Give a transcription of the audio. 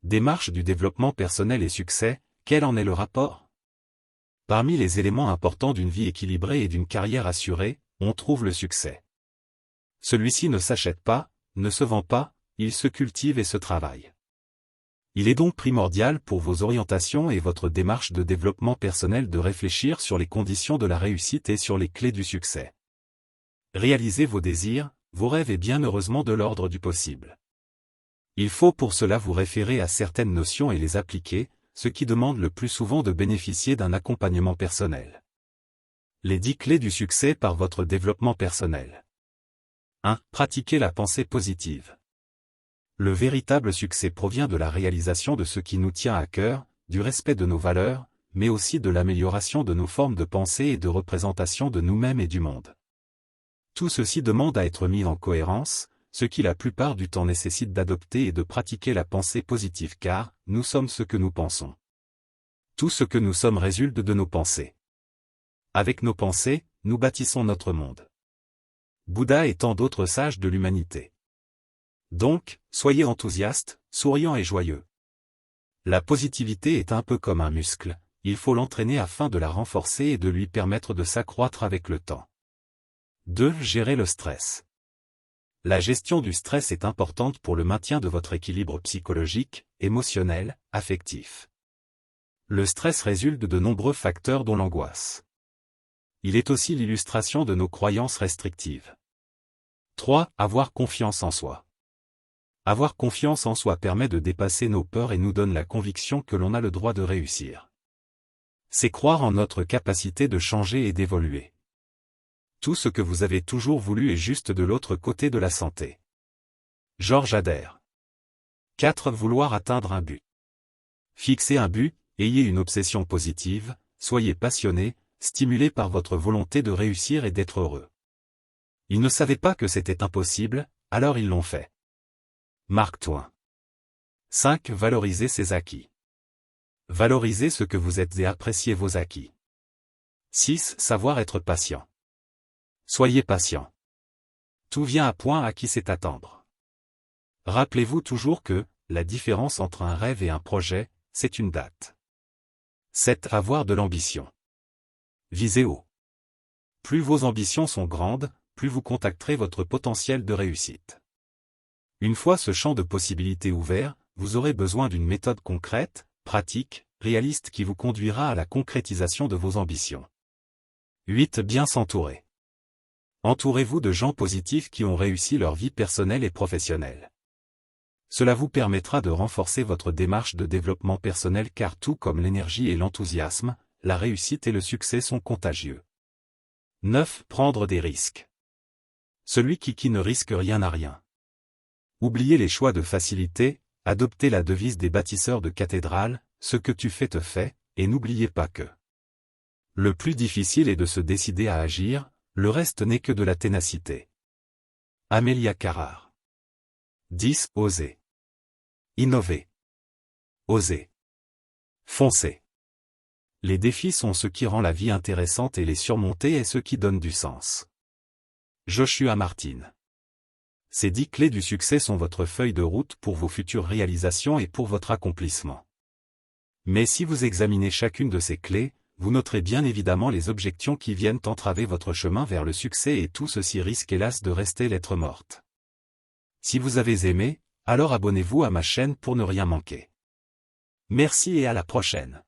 Démarche du développement personnel et succès, quel en est le rapport? Parmi les éléments importants d'une vie équilibrée et d'une carrière assurée, on trouve le succès. Celui-ci ne s'achète pas, ne se vend pas, il se cultive et se travaille. Il est donc primordial pour vos orientations et votre démarche de développement personnel de réfléchir sur les conditions de la réussite et sur les clés du succès. Réalisez vos désirs, vos rêves et bien heureusement de l'ordre du possible. Il faut pour cela vous référer à certaines notions et les appliquer, ce qui demande le plus souvent de bénéficier d'un accompagnement personnel. Les 10 clés du succès par votre développement personnel. 1. Pratiquez la pensée positive. Le véritable succès provient de la réalisation de ce qui nous tient à cœur, du respect de nos valeurs, mais aussi de l'amélioration de nos formes de pensée et de représentation de nous-mêmes et du monde. Tout ceci demande à être mis en cohérence, ce qui la plupart du temps nécessite d'adopter et de pratiquer la pensée positive car, nous sommes ce que nous pensons. Tout ce que nous sommes résulte de nos pensées. Avec nos pensées, nous bâtissons notre monde. Bouddha et tant d'autres sages de l'humanité. Donc, soyez enthousiastes, souriants et joyeux. La positivité est un peu comme un muscle, il faut l'entraîner afin de la renforcer et de lui permettre de s'accroître avec le temps. 2. Gérer le stress. La gestion du stress est importante pour le maintien de votre équilibre psychologique, émotionnel, affectif. Le stress résulte de nombreux facteurs dont l'angoisse. Il est aussi l'illustration de nos croyances restrictives. 3. Avoir confiance en soi. Avoir confiance en soi permet de dépasser nos peurs et nous donne la conviction que l'on a le droit de réussir. C'est croire en notre capacité de changer et d'évoluer. Tout ce que vous avez toujours voulu est juste de l'autre côté de la santé. Georges Adair. 4. Vouloir atteindre un but. Fixez un but, ayez une obsession positive, soyez passionné, stimulé par votre volonté de réussir et d'être heureux. Ils ne savaient pas que c'était impossible, alors ils l'ont fait. Mark Twain. 5. Valorisez ses acquis. Valorisez ce que vous êtes et appréciez vos acquis. 6. Savoir être patient. Soyez patient. Tout vient à point à qui sait attendre. Rappelez-vous toujours que, la différence entre un rêve et un projet, c'est une date. 7. Avoir de l'ambition. Visez haut. Plus vos ambitions sont grandes, plus vous contacterez votre potentiel de réussite. Une fois ce champ de possibilités ouvert, vous aurez besoin d'une méthode concrète, pratique, réaliste qui vous conduira à la concrétisation de vos ambitions. 8. Bien s'entourer. Entourez-vous de gens positifs qui ont réussi leur vie personnelle et professionnelle. Cela vous permettra de renforcer votre démarche de développement personnel car tout comme l'énergie et l'enthousiasme, la réussite et le succès sont contagieux. 9. Prendre des risques. Celui qui ne risque rien n'a rien. Oubliez les choix de facilité, adoptez la devise des bâtisseurs de cathédrales, ce que tu fais te fait, et n'oubliez pas que le plus difficile est de se décider à agir, le reste n'est que de la ténacité. Amelia Carrère. 10. Oser. Innover. Oser. Foncer. Les défis sont ce qui rend la vie intéressante et les surmonter est ce qui donne du sens. Joshua Martin. Ces 10 clés du succès sont votre feuille de route pour vos futures réalisations et pour votre accomplissement. Mais si vous examinez chacune de ces clés, vous noterez bien évidemment les objections qui viennent entraver votre chemin vers le succès et tout ceci risque hélas de rester lettre morte. Si vous avez aimé, alors abonnez-vous à ma chaîne pour ne rien manquer. Merci et à la prochaine.